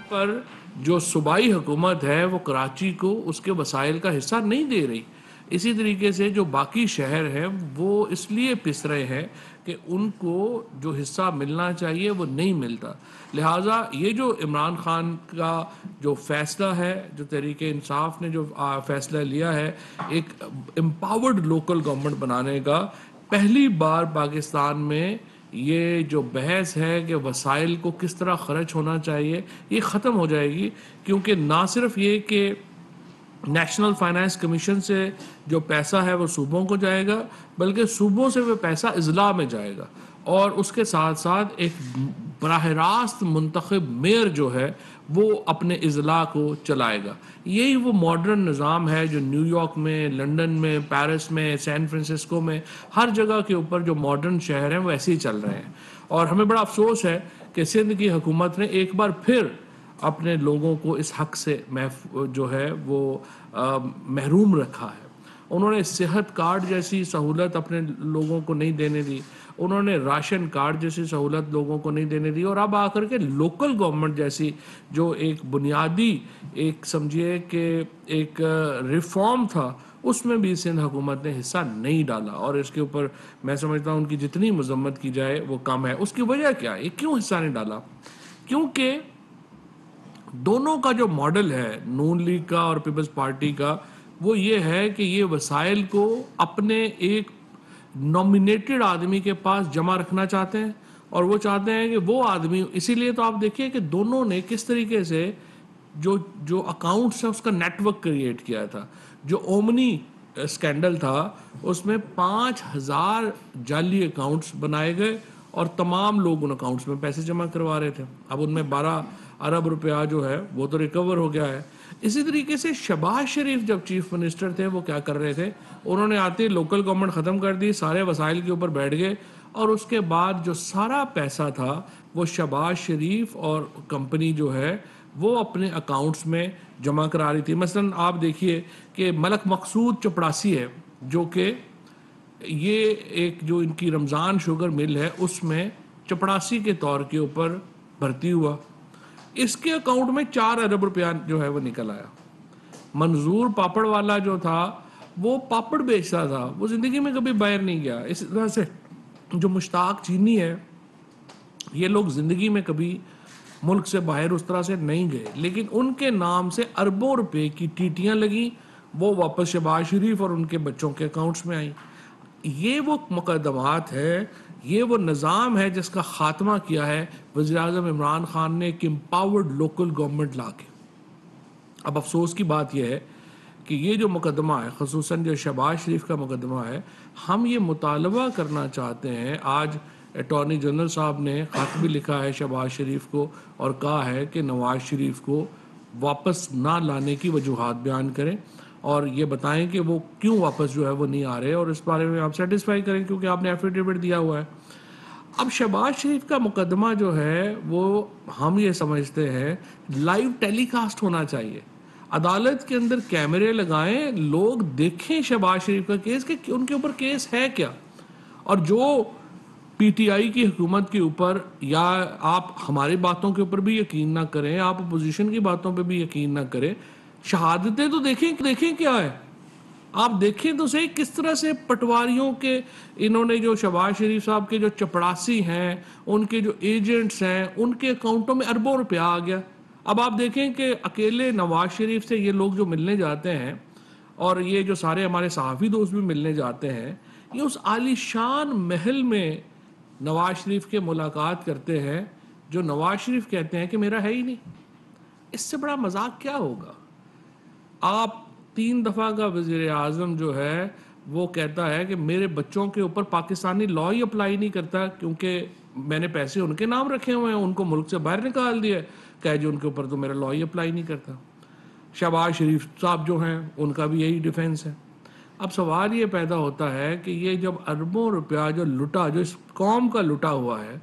پر جو صوبائی حکومت ہے وہ کراچی کو اس کے وسائل کا حصہ نہیں دے رہی. اسی طریقے سے جو باقی شہر ہیں وہ اس لیے پس رہے ہیں کہ ان کو جو حصہ ملنا چاہیے وہ نہیں ملتا. لہٰذا یہ جو عمران خان کا جو فیصلہ ہے، جو تحریک انصاف نے جو فیصلہ لیا ہے ایک امپاورڈ لوکل گورنمنٹ بنانے کا، پہلی بار پاکستان میں یہ جو بحث ہے کہ وسائل کو کس طرح خرچ ہونا چاہیے یہ ختم ہو جائے گی. کیونکہ نہ صرف یہ کہ نیشنل فائنانس کمیشن سے جو پیسہ ہے وہ صوبوں کو جائے گا، بلکہ صوبوں سے وہ پیسہ اضلاع میں جائے گا، اور اس کے ساتھ ساتھ ایک براہ راست منتخب میئر جو ہے وہ اپنے اضلاع کو چلائے گا. یہی وہ ماڈرن نظام ہے جو نیو یارک میں، لنڈن میں، پیرس میں، سین فرانسسکو میں، ہر جگہ کے اوپر جو ماڈرن شہر ہیں وہ ایسے ہی چل رہے ہیں. اور ہمیں بڑا افسوس ہے کہ سندھ کی حکومت نے ایک بار پھر اپنے لوگوں کو اس حق سے جو ہے وہ محروم رکھا ہے. انہوں نے صحت کارڈ جیسی سہولت اپنے لوگوں کو نہیں دینے دی، انہوں نے راشن کارڈ جیسی سہولت لوگوں کو نہیں دینے دی، اور اب آ کر کے لوکل گورنمنٹ جیسی جو ایک بنیادی ایک سمجھیے کہ ایک ریفارم تھا اس میں بھی سندھ حکومت نے حصہ نہیں ڈالا. اور اس کے اوپر میں سمجھتا ہوں ان کی جتنی مذمت کی جائے وہ کم ہے. اس کی وجہ کیا ہے؟ کیوں حصہ نہیں ڈالا؟ کیونکہ دونوں کا جو ماڈل ہے نون لیگ کا اور پیپلز پارٹی کا وہ یہ ہے کہ یہ وسائل کو اپنے ایک نومینیٹڈ آدمی کے پاس جمع رکھنا چاہتے ہیں، اور وہ چاہتے ہیں کہ وہ آدمی، اسی لیے تو آپ دیکھیے کہ دونوں نے کس طریقے سے جو اکاؤنٹس ہیں اس کا نیٹ ورک کریٹ کیا تھا. جو اومنی اسکینڈل تھا اس میں 5,000 جعلی اکاؤنٹس بنائے گئے اور تمام لوگ ان اکاؤنٹس میں پیسے جمع کروا رہے تھے. اب ان میں 12 ارب روپیہ جو ہے وہ تو ریکور ہو گیا ہے. اسی طریقے سے شہباز شریف جب چیف منسٹر تھے وہ کیا کر رہے تھے؟ انہوں نے آتے لوکل گورنمنٹ ختم کر دی، سارے وسائل کے اوپر بیٹھ گئے، اور اس کے بعد جو سارا پیسہ تھا وہ شہباز شریف اور کمپنی جو ہے وہ اپنے اکاؤنٹس میں جمع کرا رہی تھی. مثلا آپ دیکھیے کہ ملک مقصود چپڑاسی ہے جو کہ یہ ایک جو ان کی رمضان شوگر مل ہے اس میں چپڑاسی کے طور کے اوپر بھرتی ہوا، اس کے اکاؤنٹ میں 4 ارب روپیہ جو ہے وہ نکل آیا. منظور پاپڑ والا جو تھا وہ پاپڑ بیچتا تھا، وہ زندگی میں کبھی باہر نہیں گیا. اس طرح سے جو مشتاق چینی ہے یہ لوگ زندگی میں کبھی ملک سے باہر اس طرح سے نہیں گئے، لیکن ان کے نام سے اربوں روپے کی ٹیٹیاں لگیں، وہ واپس شہباز شریف اور ان کے بچوں کے اکاؤنٹس میں آئیں. یہ وہ مقدمات ہے، یہ وہ نظام ہے جس کا خاتمہ کیا ہے وزیراعظم عمران خان نے ایک امپاورڈ لوکل گورنمنٹ لا کے. اب افسوس کی بات یہ ہے کہ یہ جو مقدمہ ہے، خصوصاً جو شہباز شریف کا مقدمہ ہے، ہم یہ مطالبہ کرنا چاہتے ہیں. آج اٹارنی جنرل صاحب نے خط بھی لکھا ہے شہباز شریف کو اور کہا ہے کہ نواز شریف کو واپس نہ لانے کی وجوہات بیان کریں اور یہ بتائیں کہ وہ کیوں واپس جو ہے وہ نہیں آ رہے، اور اس بارے میں آپ سیٹسفائی کریں کیونکہ آپ نے ایفیڈیوٹ دیا ہوا ہے. اب شہباز شریف کا مقدمہ جو ہے وہ ہم یہ سمجھتے ہیں لائیو ٹیلی کاسٹ ہونا چاہیے. عدالت کے اندر کیمرے لگائیں، لوگ دیکھیں شہباز شریف کا کیس کہ ان کے اوپر کیس ہے کیا. اور جو پی ٹی آئی کی حکومت کے اوپر، یا آپ ہماری باتوں کے اوپر بھی یقین نہ کریں، آپ اپوزیشن کی باتوں پہ بھی یقین نہ کریں، شہادتیں تو دیکھیں کیا ہے. آپ دیکھیں تو صحیح کس طرح سے پٹواریوں کے انہوں نے جو شہباز شریف صاحب کے جو چپڑاسی ہیں، ان کے جو ایجنٹس ہیں، ان کے اکاؤنٹوں میں اربوں روپیہ آ گیا. اب آپ دیکھیں کہ اکیلے نواز شریف سے یہ لوگ جو ملنے جاتے ہیں، اور یہ جو سارے ہمارے صحافی دوست بھی ملنے جاتے ہیں، یہ اس عالی شان محل میں نواز شریف کے ملاقات کرتے ہیں جو نواز شریف کہتے ہیں کہ میرا ہے ہی نہیں. اس سے بڑا مذاق کیا ہوگا؟ آپ 3 دفعہ کا وزیر اعظم جو ہے وہ کہتا ہے کہ میرے بچوں کے اوپر پاکستانی لا ہی اپلائی نہیں کرتا کیونکہ میں نے پیسے ان کے نام رکھے ہوئے ہیں، ان کو ملک سے باہر نکال دیا، کہ جو ان کے اوپر تو میرا لا ہی اپلائی نہیں کرتا. شہباز شریف صاحب جو ہیں ان کا بھی یہی ڈیفینس ہے. اب سوال یہ پیدا ہوتا ہے کہ یہ جب اربوں روپیہ جو لٹا، جو اس قوم کا لٹا ہوا ہے،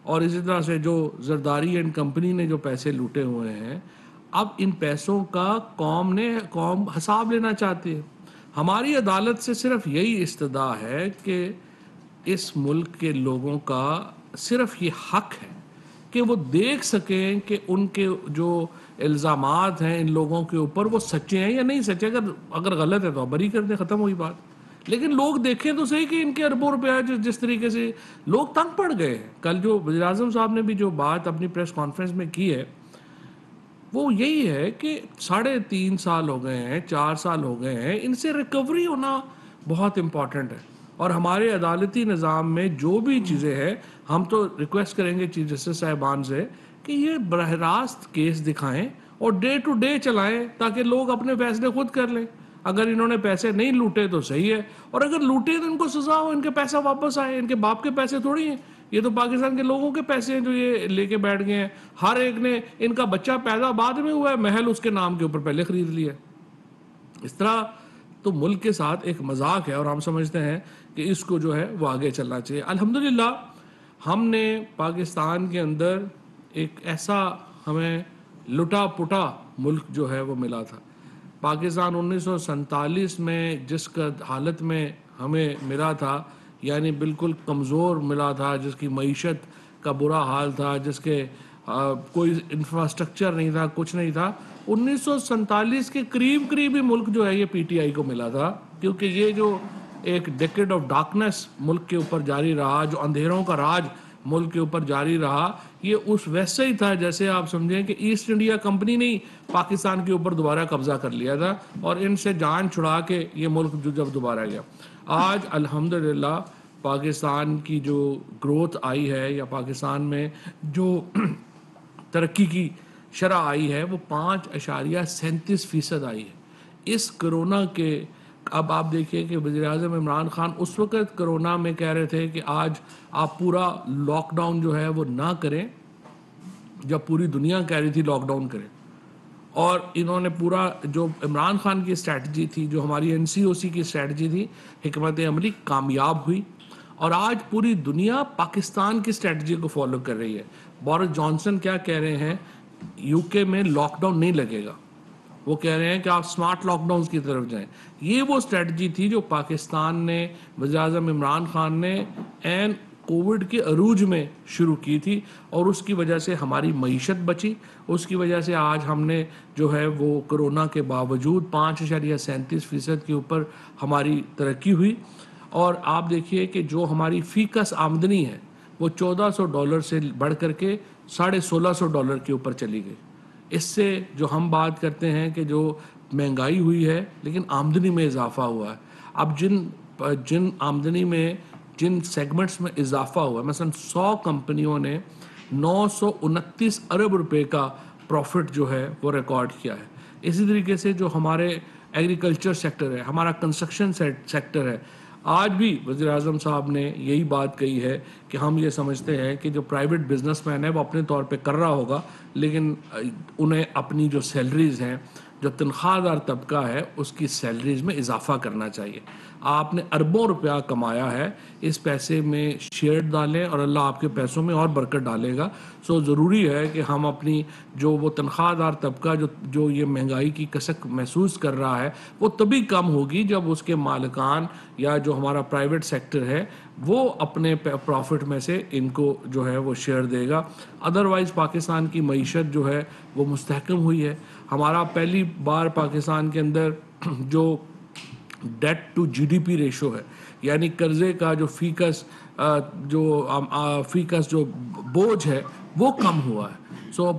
اور اسی طرح سے جو زرداری اینڈ کمپنی نے جو پیسے لوٹے ہوئے ہیں، اب ان پیسوں کا قوم حساب لینا چاہتی ہے. ہماری عدالت سے صرف یہی استدعا ہے کہ اس ملک کے لوگوں کا صرف یہ حق ہے کہ وہ دیکھ سکیں کہ ان کے جو الزامات ہیں ان لوگوں کے اوپر وہ سچے ہیں یا نہیں سچے. اگر غلط ہے تو بری کر دیں, ختم ہوئی بات. لیکن لوگ دیکھیں تو صحیح کہ ان کے اربوں روپیہ جس طریقے سے لوگ تنگ پڑ گئے ہیں. کل جو وزیر اعظم صاحب نے بھی جو بات اپنی پریس کانفرنس میں کی ہے وہ یہی ہے کہ 3.5 سال ہو گئے ہیں, 4 سال ہو گئے ہیں, ان سے ریکوری ہونا بہت امپورٹنٹ ہے. اور ہمارے عدالتی نظام میں جو بھی چیزیں ہیں, ہم تو ریکویسٹ کریں گے چیف جسٹس صاحبان سے کہ یہ براہ راست کیس دکھائیں اور ڈے ٹو ڈے چلائیں تاکہ لوگ اپنے فیصلے خود کر لیں. اگر انہوں نے پیسے نہیں لوٹے تو صحیح ہے, اور اگر لوٹے تو ان کو سزا ہو, ان کے پیسہ واپس آئے. ان کے باپ کے پیسے تھوڑی ہیں, یہ تو پاکستان کے لوگوں کے پیسے ہیں جو یہ لے کے بیٹھ گئے ہیں. ہر ایک نے, ان کا بچہ پیدا بعد میں ہوا ہے, محل اس کے نام کے اوپر پہلے خرید لیا. اس طرح تو ملک کے ساتھ ایک مذاق ہے, اور ہم سمجھتے ہیں کہ اس کو جو ہے وہ آگے چلنا چاہیے. الحمدللہ ہم نے پاکستان کے اندر ایک ایسا ہمیں لٹا پٹا ملک جو ہے وہ ملا تھا. پاکستان 1947 میں جس کا حالت میں ہمیں ملا تھا, یعنی بالکل کمزور ملا تھا, جس کی معیشت کا برا حال تھا, جس کے کوئی انفراسٹرکچر نہیں تھا, کچھ نہیں تھا, 1947 کے قریب ہی ملک جو ہے یہ پی ٹی آئی کو ملا تھا. کیونکہ یہ جو ایک ڈیکیڈ آف ڈارکنیس ملک کے اوپر جاری رہا, جو اندھیروں کا راج ملک کے اوپر جاری رہا, یہ اس ویسے ہی تھا جیسے آپ سمجھیں کہ ایسٹ انڈیا کمپنی نے پاکستان کے اوپر دوبارہ قبضہ کر لیا تھا اور ان سے جان چھڑا کے یہ ملک جو جب دوبارہ گیا. آج الحمدللہ پاکستان کی جو گروتھ آئی ہے یا پاکستان میں جو ترقی کی شرح آئی ہے وہ 5.37% آئی ہے. اس کرونا کے اب آپ دیکھیے کہ وزیر اعظم عمران خان اس وقت کرونا میں کہہ رہے تھے کہ آج آپ پورا لاک ڈاؤن جو ہے وہ نہ کریں, جب پوری دنیا کہہ رہی تھی لاک ڈاؤن کریں. اور انہوں نے پورا جو عمران خان کی اسٹریٹجی تھی, جو ہماری این سی او سی کی اسٹریٹجی تھی, حکمت عملی کامیاب ہوئی, اور آج پوری دنیا پاکستان کی اسٹریٹجی کو فالو کر رہی ہے. بورس جانسن کیا کہہ رہے ہیں, یو کے میں لاک ڈاؤن نہیں لگے گا, وہ کہہ رہے ہیں کہ آپ سمارٹ لاک ڈاؤنز کی طرف جائیں. یہ وہ اسٹریٹجی تھی جو پاکستان نے, وزیر اعظم عمران خان نے این کووڈ کے عروج میں شروع کی تھی, اور اس کی وجہ سے ہماری معیشت بچی. اس کی وجہ سے آج ہم نے جو ہے وہ کرونا کے باوجود 5.37% کے اوپر ہماری ترقی ہوئی. اور آپ دیکھیے کہ جو ہماری فی کس آمدنی ہے وہ $1400 سے بڑھ کر کے $1650 کے اوپر چلی گئی. اس سے جو ہم بات کرتے ہیں کہ جو مہنگائی ہوئی ہے لیکن آمدنی میں اضافہ ہوا ہے. اب جن آمدنی میں جن سیگمنٹس میں اضافہ ہوا ہے, مثلا 100 کمپنیوں نے 929 ارب روپے کا پروفٹ جو ہے وہ ریکارڈ کیا ہے. اسی طریقے سے جو ہمارے ایگریکلچر سیکٹر ہے, ہمارا کنسٹرکشن سیکٹر ہے, آج بھی وزیر اعظم صاحب نے یہی بات کہی ہے کہ ہم یہ سمجھتے ہیں کہ جو پرائیویٹ بزنس مین ہے وہ اپنے طور پہ کر رہا ہوگا, لیکن انہیں اپنی جو سیلریز ہیں, جو تنخواہ دار طبقہ ہے, اس کی سیلریز میں اضافہ کرنا چاہیے. آپ نے اربوں روپیہ کمایا ہے, اس پیسے میں شیئر ڈالیں اور اللہ آپ کے پیسوں میں اور برکت ڈالے گا. سو ضروری ہے کہ ہم اپنی جو وہ تنخواہ دار طبقہ جو یہ مہنگائی کی کسک محسوس کر رہا ہے وہ تبھی کم ہوگی جب اس کے مالکان یا جو ہمارا پرائیویٹ سیکٹر ہے وہ اپنے پروفٹ میں سے ان کو جو ہے وہ شیئر دے گا. ادروائز پاکستان کی معیشت جو ہے وہ مستحکم ہوئی ہے. ہمارا پہلی بار پاکستان کے اندر جو debt to G D P ratio ہے, یعنی قرضے کا جو فیکس جو بوجھ ہے وہ کم ہوا ہے. سو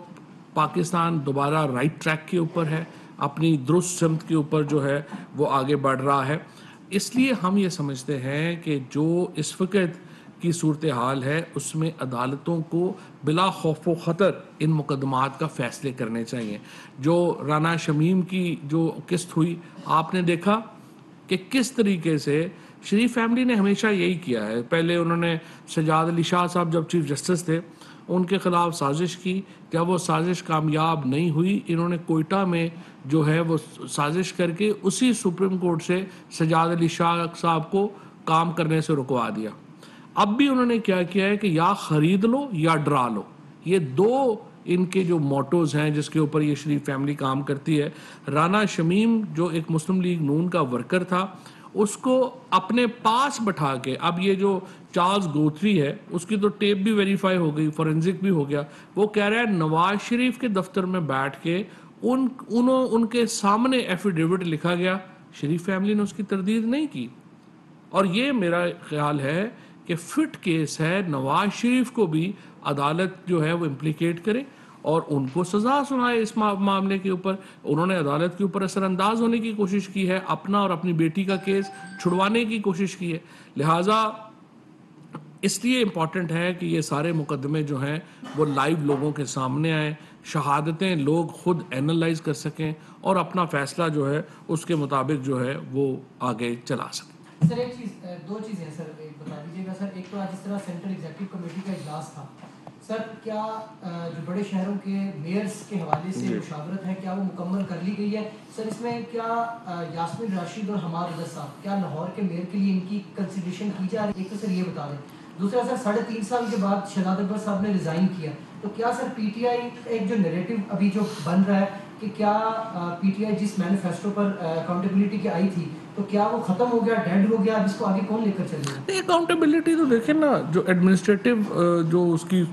پاکستان دوبارہ رائٹ ٹریک کے اوپر ہے, اپنی درست سمت کے اوپر جو ہے وہ آگے بڑھ رہا ہے. اس لیے ہم یہ سمجھتے ہیں کہ جو اس وقت کی صورتحال ہے اس میں عدالتوں کو بلا خوف و خطر ان مقدمات کا فیصلے کرنے چاہیے. جو رانا شمیم کی جو قسط ہوئی, آپ نے دیکھا کہ کس طریقے سے شریف فیملی نے ہمیشہ یہی کیا ہے. پہلے انہوں نے سجاد علی شاہ صاحب جب چیف جسٹس تھے ان کے خلاف سازش کی, جب وہ سازش کامیاب نہیں ہوئی انہوں نے کوئٹہ میں جو ہے وہ سازش کر کے اسی سپریم کورٹ سے سجاد علی شاہ صاحب کو کام کرنے سے رکوا دیا. اب بھی انہوں نے کیا ہے کہ یا خرید لو یا ڈرا لو, یہ دو ان کے جو موٹوز ہیں جس کے اوپر یہ شریف فیملی کام کرتی ہے. رانا شمیم جو ایک مسلم لیگ نون کا ورکر تھا, اس کو اپنے پاس بٹھا کے، اب یہ جو چارلز گوتھری ہے اس کی تو ٹیپ بھی ویریفائی ہو گئی، فورنزک بھی ہو گیا، وہ کہہ رہا ہے نواز شریف کے دفتر میں بیٹھ کے ان کے سامنے ایفیڈیوٹ لکھا گیا، شریف فیملی نے اس کی تردید نہیں کی. اور یہ میرا خیال ہے کہ فٹ کیس ہے، نواز شریف کو بھی عدالت جو ہے وہ امپلیکیٹ کرے اور ان کو سزا سنائے اس معاملے کے اوپر. انہوں نے عدالت کے اوپر اثر انداز ہونے کی کوشش کی ہے، اپنا اور اپنی بیٹی کا کیس چھڑوانے کی کوشش کی ہے. لہٰذا اس لیے امپورٹنٹ ہے کہ یہ سارے مقدمے جو ہیں وہ لائیو لوگوں کے سامنے آئیں، شہادتیں لوگ خود اینالائز کر سکیں اور اپنا فیصلہ جو ہے اس کے مطابق جو ہے وہ آگے چلا سکیں. سر ایک چیز، دو چیزیں سر بتا دیجیے گا سر. ایک تو آج اس طرح سینٹرل ایگزیکٹو کمیٹی کا اجلاس تھا سر، کیا جو بڑے شہروں کے میئرز کے حوالے سے مشاورت ہے کیا وہ مکمل کر لی گئی ہے سر؟ اس میں کیا یاسمین راشد اور حماد رضا صاحب کیا لاہور کے میئر کے لیے ان کی کنسیڈریشن کی جا رہی ہے؟ ایک تو سر یہ بتا دیں. دوسرا سر 3.5 سال کے بعد شہزاد اکبر صاحب نے ریزائن کیا، تو کیا سر پی ٹی آئی ایک جو نیریٹو ابھی جو بن رہا ہے کہ کیا پی ٹی آئی جس مینیفیسٹو پر اکاؤنٹیبلٹی کی آئی تھی تو کیا وہ ختم ہو گیا، ڈیڈ ہو گیا، اب اس کو آگے کون لے کر چلے گا؟ اکاؤنٹیبلٹی تو دیکھیں نا، جو ایڈمنسٹریٹو جو اس کی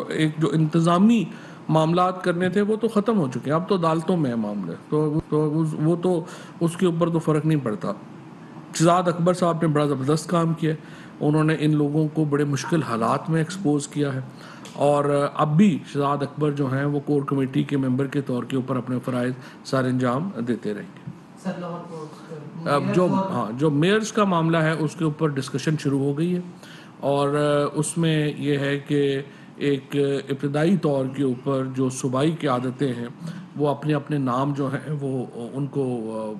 ایک جو انتظامی معاملات کرنے تھے وہ تو ختم ہو چکے ہیں، اب تو عدالتوں میں ہے معاملے، تو وہ تو اس کے اوپر تو فرق نہیں پڑتا. شہزاد اکبر صاحب نے بڑا زبردست کام کیا، انہوں نے ان لوگوں کو بڑے مشکل حالات میں ایکسپوز کیا ہے، اور اب بھی شہزاد اکبر جو ہیں وہ کور کمیٹی کے ممبر کے طور کے اوپر اپنے فرائض سر انجام دیتے رہیں گے. جو میئرز کا معاملہ ہے اس کے اوپر ڈسکشن شروع ہو گئی ہے، اور اس میں یہ ہے کہ ایک ابتدائی طور کے اوپر جو صوبائی قیادتیں ہیں وہ اپنے اپنے نام جو ہیں وہ ان کو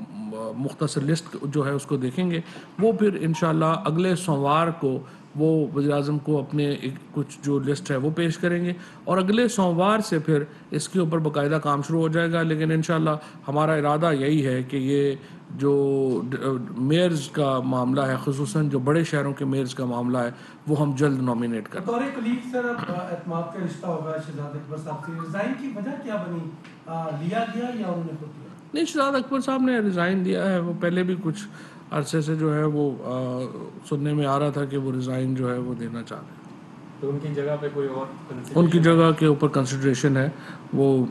مختصر لسٹ جو ہے اس کو دیکھیں گے. وہ پھر انشاءاللہ اگلے سوموار کو وہ وزیر اعظم کو اپنے کچھ جو لسٹ ہے وہ پیش کریں گے، اور اگلے سوموار سے پھر اس کے اوپر باقاعدہ کام شروع ہو جائے گا. لیکن انشاءاللہ ہمارا ارادہ یہی ہے کہ یہ جو میئرز کا معاملہ ہے، خصوصاً جو بڑے شہروں کے میئرز کا معاملہ ہے، وہ ہم جلد نامینیٹ کریں. بطور کلیگ سر اب اعتماد کا رشتہ ہوگا شہزاد اکبر صاحب سے، ریزائن کی وجہ کیا بنی؟ لیا گیا یا انہوں نے خود لیا؟ نہیں، شہزاد اکبر صاحب نے ریزائن دیا ہے. وہ پہلے بھی کچھ عرصے سے جو ہے وہ سننے میں آ رہا تھا کہ وہ ریزائن جو ہے وہ دینا چاہ رہے ہیں. تو ان کی جگہ پہ کوئی اور ان کی جگہ کے اوپر کنسیڈریشن ہے، وہ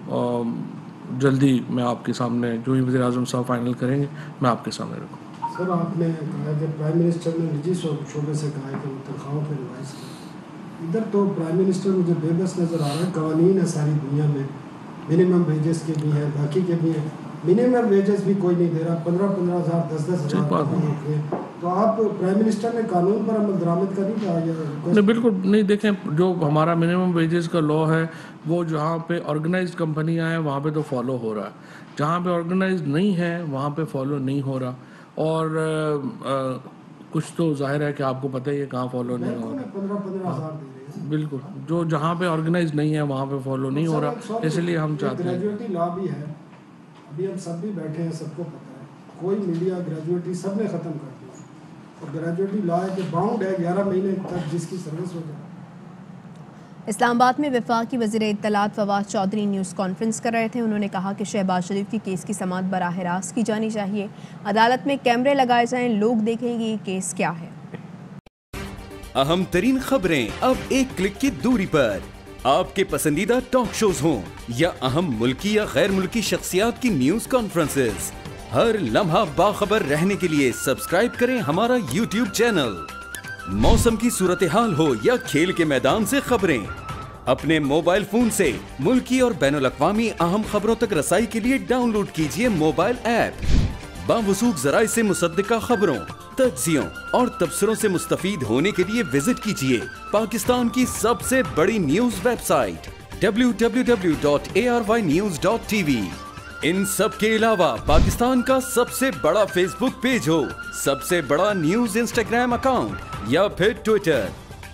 جلدی میں آپ کے سامنے جو ہی وزیر اعظم صاحب فائنل کریں گے میں آپ کے سامنے رکھوں. سر آپ نے کہا کہ پرائم منسٹر نے نجی شعبے سے کہا ہے کہ وہ تنخواہوں پہ ریوائز کریں. ادھر تو پرائم منسٹر مجھے بے بس نظر آ رہا ہے. قوانین ہے ساری دنیا میں، منیمم ویجز کے بھی ہیں، باقی کے بھی ہیں. منیمم ویجز بھی کوئی نہیں دے رہا، 15,000 10,000. تو آپ پرائم منسٹر نے قانون پر عمل درآمد کا نہیں کہا؟ نہیں، بالکل نہیں. دیکھیں، جو ہمارا منیمم ویجز کا لا ہے وہ جہاں پہ آرگنائزڈ کمپنیاں ہیں وہاں پہ تو فالو ہو رہا ہے، جہاں پہ آرگنائزڈ نہیں ہے وہاں پہ فالو نہیں ہو رہا. اور کچھ تو ظاہر ہے کہ آپ کو پتہ ہی ہے کہاں فالو نہیں ہو رہا. 15,000 بالکل، جو جہاں پہ آرگنائزڈ نہیں ہے وہاں پہ فالو نہیں ہو رہا، اس لیے ہم چاہتے ہیں. گریجویٹی لا بھی ہے، ابھی ہم سب بھی بیٹھے ہیں، سب کو پتہ ہے، کوئی میڈیا گریجویٹی سب نے ختم کر دیا. اور گریجویٹی لا ہے کہ باؤنڈ ہے 11 مہینے تک جس کی سروس ہو جائے. اسلام آباد میں وفاقی وزیر اطلاعات فواد چودھری نیوز کانفرنس کر رہے تھے. انہوں نے کہا کہ شہباز شریف کی کیس کی سماعت براہ راست کی جانی چاہیے، عدالت میں کیمرے لگائے جائیں، لوگ دیکھیں گے یہ کیس کیا ہے. اہم ترین خبریں اب ایک کلک کی دوری پر، آپ کے پسندیدہ ٹاک شوز ہوں یا اہم ملکی یا غیر ملکی شخصیات کی نیوز کانفرنسز، ہر لمحہ باخبر رہنے کے لیے سبسکرائب کریں ہمارا یوٹیوب چینل. موسم کی صورتحال ہو یا کھیل کے میدان سے خبریں، اپنے موبائل فون سے ملکی اور بین الاقوامی اہم خبروں تک رسائی کے لیے ڈاؤن لوڈ کیجیے موبائل ایپ. باوثوق ذرائع سے مصدقہ خبروں، تجزیوں اور تبصروں سے مستفید ہونے کے لیے وزٹ کیجیے پاکستان کی سب سے بڑی نیوز ویب سائٹ www.arYnews.tv. ان سب کے علاوہ پاکستان کا سب سے بڑا فیس بک پیج ہو، سب سے بڑا نیوز انسٹاگرام اکاؤنٹ یا پھر ٹویٹر،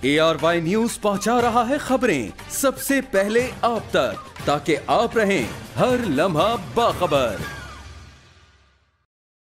ARY نیوز پہنچا رہا ہے خبریں سب سے پہلے آپ تک، تاکہ آپ رہیں ہر لمحہ باخبر.